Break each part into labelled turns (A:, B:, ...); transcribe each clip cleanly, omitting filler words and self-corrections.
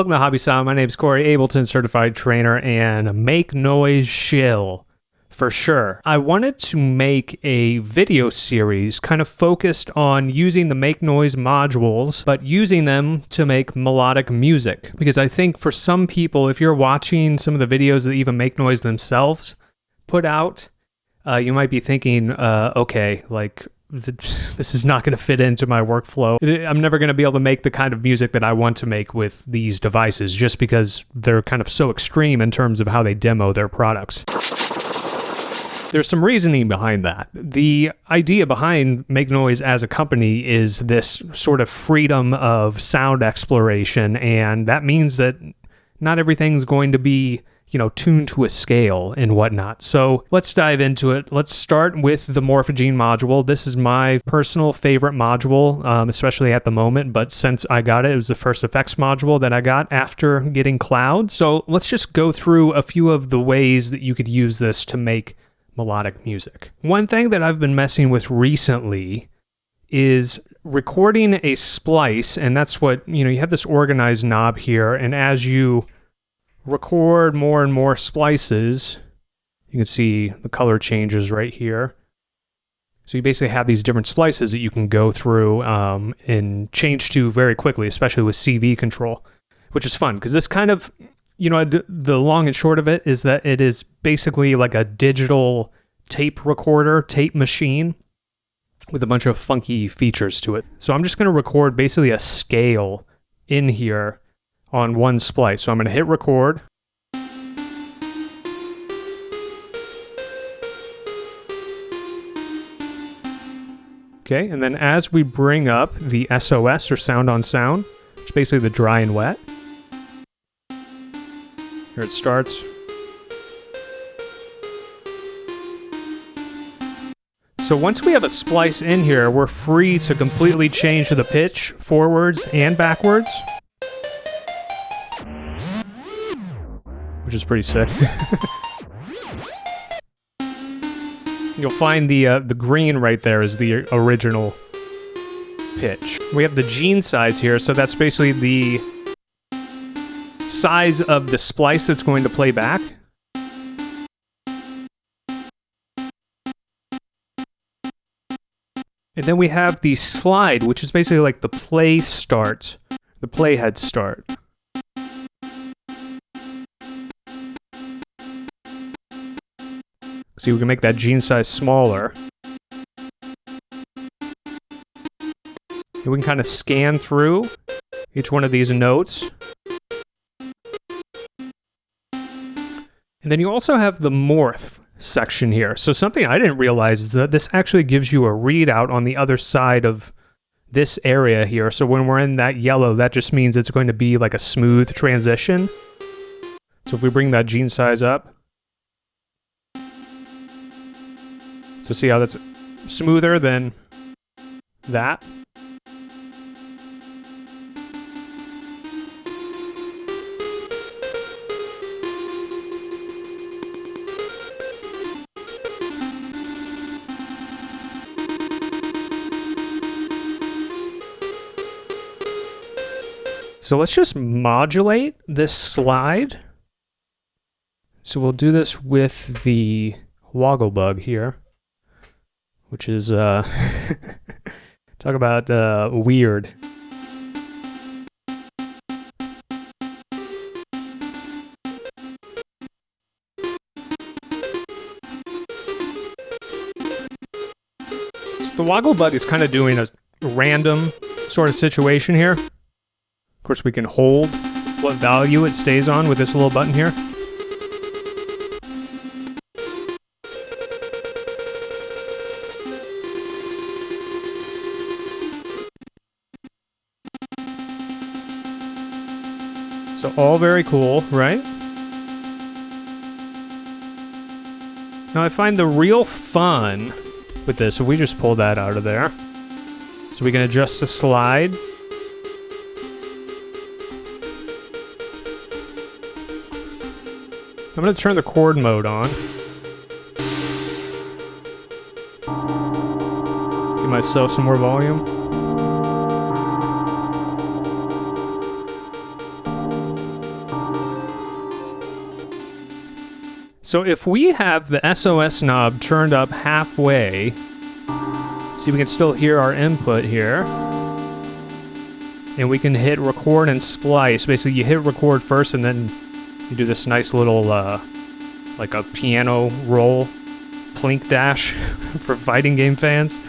A: Welcome to Hobby Sound. My name is Corey, Ableton certified trainer, and make noise shill for sure. I wanted to make a video series kind of focused on using the make noise modules, but using them to make melodic music. Because I think for some people, if you're watching some of the videos that even make noise themselves put out, you might be thinking, okay, like, this is not going to fit into my workflow. I'm never going to be able to make the kind of music that I want to make with these devices just because they're kind of so extreme in terms of how they demo their products. There's some reasoning behind that. The idea behind Make Noise as a company is this sort of freedom of sound exploration, and that means that not everything's going to be tuned to a scale and whatnot. So let's dive into it. Let's start with the Morphagene module. This is my personal favorite module, especially at the moment, but since I got it, it was the first effects module that I got after getting Cloud. So let's just go through a few of the ways that you could use this to make melodic music. One thing that I've been messing with recently is recording a splice, and that's what, you have this organize knob here, and as you record more and more splices, you can see the color changes right here. So you basically have these different splices that you can go through and change to very quickly, especially with CV control, which is fun because this kind of, the long and short of it is that it is basically like a digital tape recorder, tape machine with a bunch of funky features to it. So I'm just going to record basically a scale in here on one splice. So I'm going to hit record. Okay, and then as we bring up the SOS, or sound on sound, it's basically the dry and wet. Here it starts. So once we have a splice in here, we're free to completely change the pitch forwards and backwards, which is pretty sick. You'll find the green right there is the original pitch. We have the gene size here, so that's basically the size of the splice that's going to play back. And then we have the slide, which is basically like the play start, the playhead start. See, we can make that gene size smaller. And we can kind of scan through each one of these notes. And then you also have the morph section here. So something I didn't realize is that this actually gives you a readout on the other side of this area here. So when we're in that yellow, that just means it's going to be like a smooth transition. So if we bring that gene size up, so see how that's smoother than that? So let's just modulate this slide. So we'll do this with the Wogglebug here, which is, talk about weird. The Wogglebug is kind of doing a random sort of situation here. Of course, we can hold what value it stays on with this little button here. So all very cool, right? Now I find the real fun with this, so we just pull that out of there. So we can adjust the slide. I'm going to turn the chord mode on. Give myself some more volume. So if we have the SOS knob turned up halfway, see, we can still hear our input here. And we can hit record and splice. Basically, you hit record first and then you do this nice little, like a piano roll, plink dash for fighting game fans.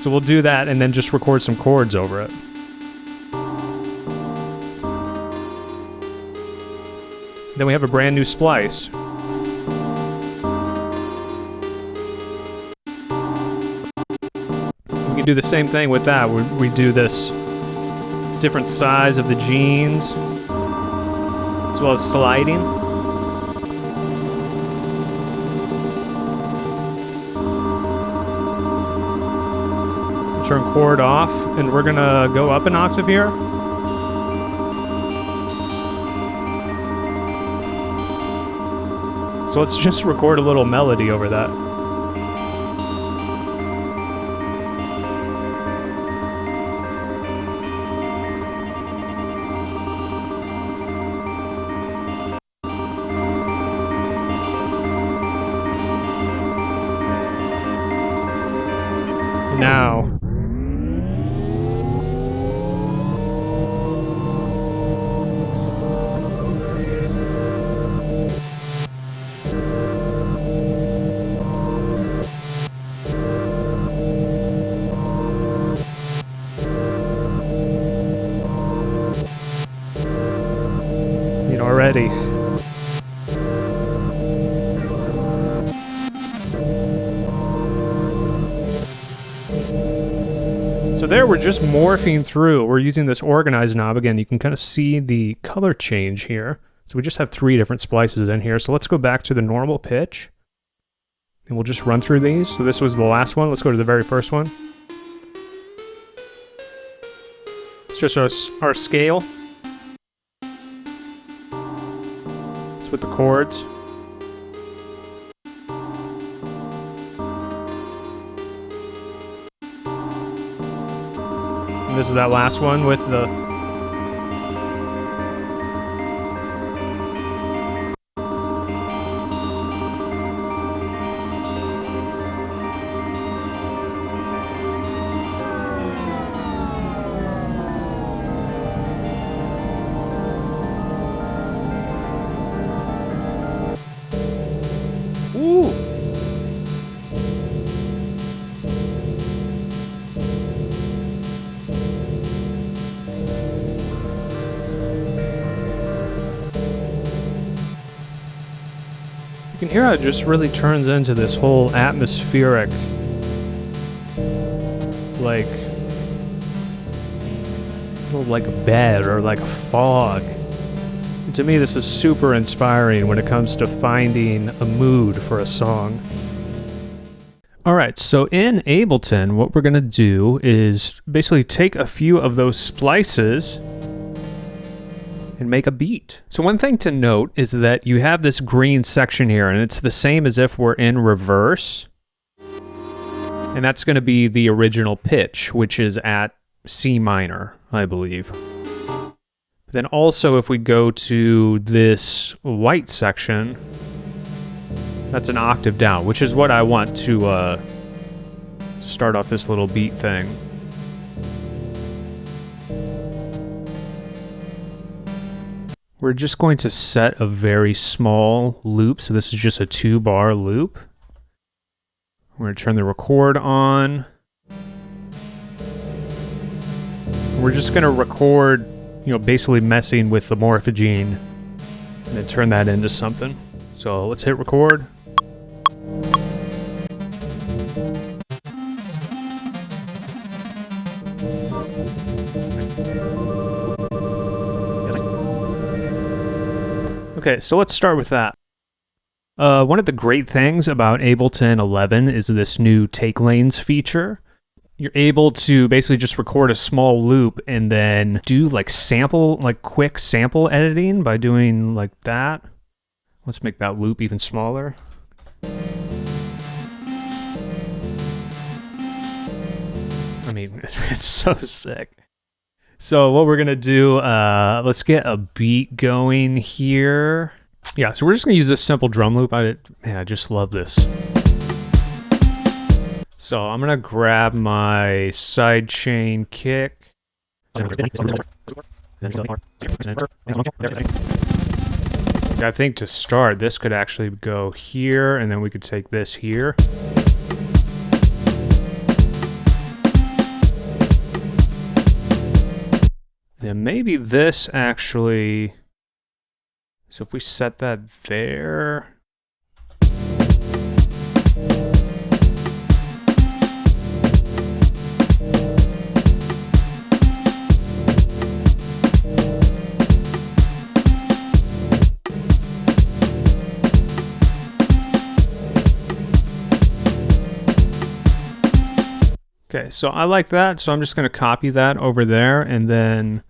A: So we'll do that and then just record some chords over it. Then we have a brand new splice. We can do the same thing with that. We do this different size of the jeans, as well as sliding. Turn chord off, and we're gonna go up an octave here. So let's just record a little melody over that. Now, already. So there, we're just morphing through. We're using this organize knob. Again, you can kind of see the color change here. So we just have 3 different splices in here. So let's go back to the normal pitch. And we'll just run through these. So this was the last one. Let's go to the very first one. It's just our scale. It's with the chords. And this is that last one with the... Ooh! You can hear how it just really turns into this whole atmospheric, like a bed or like a fog. And to me, this is super inspiring when it comes to finding a mood for a song. All right, so in Ableton, what we're gonna do is basically take a few of those splices and make a beat. So one thing to note is that you have this green section here, and it's the same as if we're in reverse. And that's going to be the original pitch, which is at C minor, I believe. Then also, if we go to this white section, that's an octave down, which is what I want to start off this little beat thing. We're just going to set a very small loop. So this is just a 2-bar loop. We're going to turn the record on. We're just going to record, basically messing with the Morphagene and then turn that into something. So let's hit record. Okay, so let's start with that. One of the great things about Ableton 11 is this new take lanes feature. You're able to basically just record a small loop and then do quick sample editing by doing like that. Let's make that loop even smaller. I mean, it's so sick. So what we're gonna do, let's get a beat going here. Yeah, so we're just gonna use this simple drum loop. Man, I just love this. So I'm gonna grab my sidechain kick. I think to start, this could actually go here, and then we could take this here. Then maybe this actually... So if we set that there... Okay, so I like that, so I'm just going to copy that over there, and then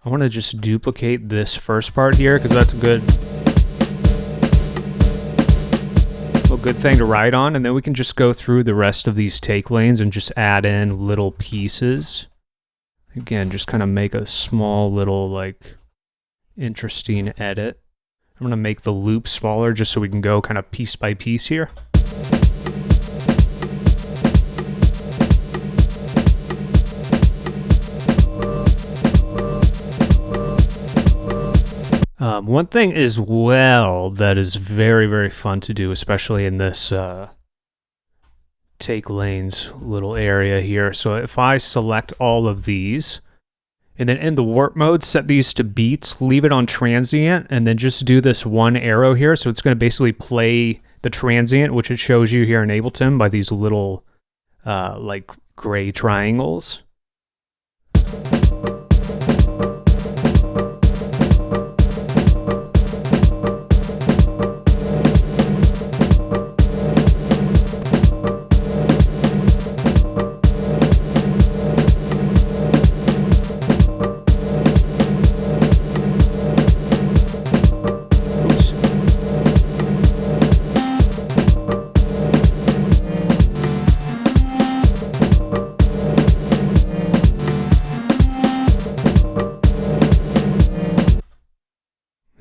A: I want to just duplicate this first part here, because that's a good thing to write on, and then we can just go through the rest of these take lanes and just add in little pieces. Again, just kind of make a small little, like, interesting edit. I'm going to make the loop smaller just so we can go kind of piece by piece here. One thing as well that is very, very fun to do, especially in this take lanes little area here. So if I select all of these, and then in the warp mode, set these to beats, leave it on transient, and then just do this one arrow here. So it's going to basically play the transient, which it shows you here in Ableton by these little like gray triangles.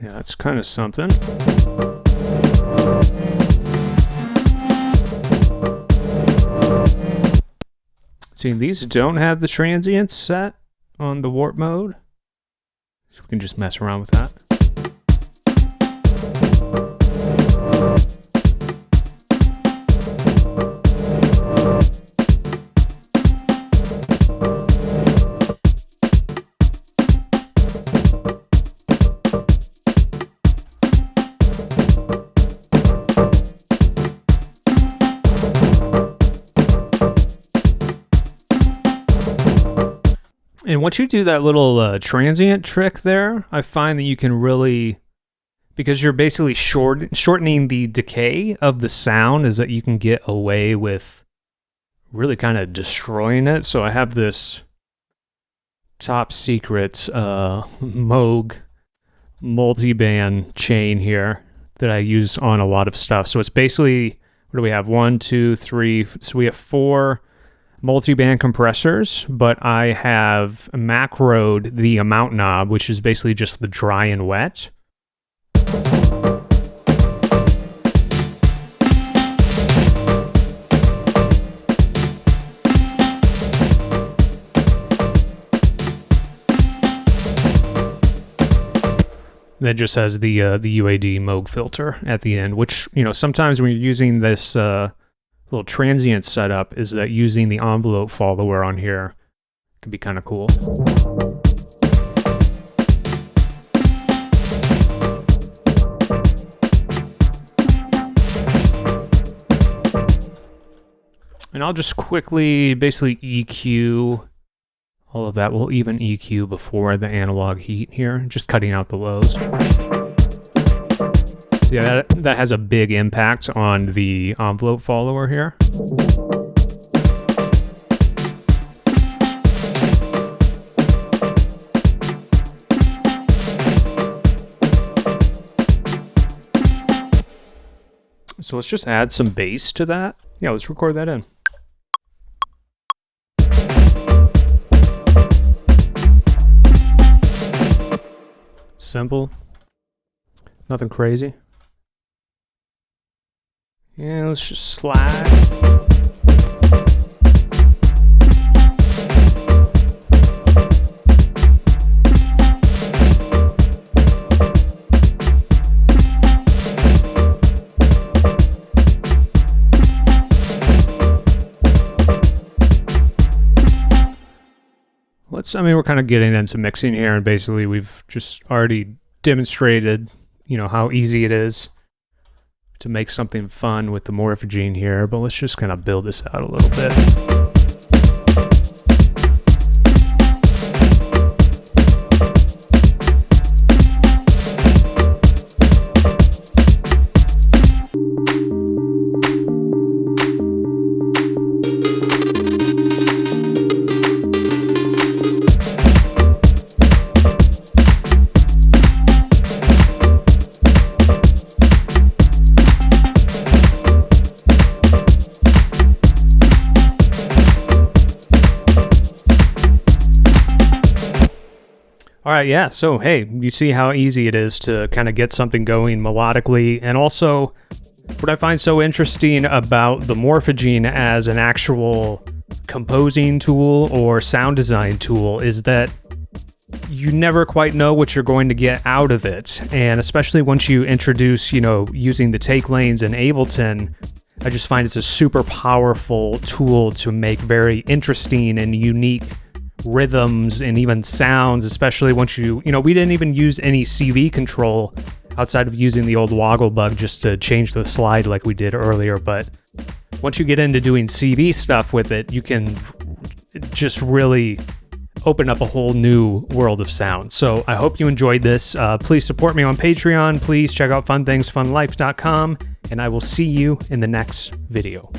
A: That's kind of something. See, these don't have the transients set on the warp mode, so we can just mess around with that. And once you do that little transient trick there, I find that you can really, because you're basically shortening the decay of the sound, is that you can get away with really kind of destroying it. So I have this top secret Moog multiband chain here that I use on a lot of stuff. So it's basically, what do we have? 1, 2, 3. So we have 4 multiband compressors, but I have macroed the amount knob, which is basically just the dry and wet. That just has the UAD Moog filter at the end, which, you know, sometimes when you're using this little transient setup, is that using the envelope follower on here can be kind of cool. And I'll just quickly basically EQ all of that. We'll even EQ before the analog heat here, just cutting out the lows. So yeah, that has a big impact on the envelope follower here. So let's just add some bass to that. Yeah, let's record that in. Simple. Nothing crazy. Yeah, let's just slide. We're kind of getting into mixing here, and basically we've just already demonstrated, how easy it is to make something fun with the Morphagene here, but let's just kind of build this out a little bit. All right, yeah, so hey, you see how easy it is to kind of get something going melodically, and also what I find so interesting about the Morphagene as an actual composing tool or sound design tool is that you never quite know what you're going to get out of it, and especially once you introduce, using the take lanes in Ableton, I just find it's a super powerful tool to make very interesting and unique rhythms and even sounds, especially once we didn't even use any CV control outside of using the old Wogglebug just to change the slide like we did earlier. But once you get into doing CV stuff with it, you can just really open up a whole new world of sound. So I hope you enjoyed this. Please support me on Patreon. Please check out funthingsfunlife.com, and I will see you in the next video.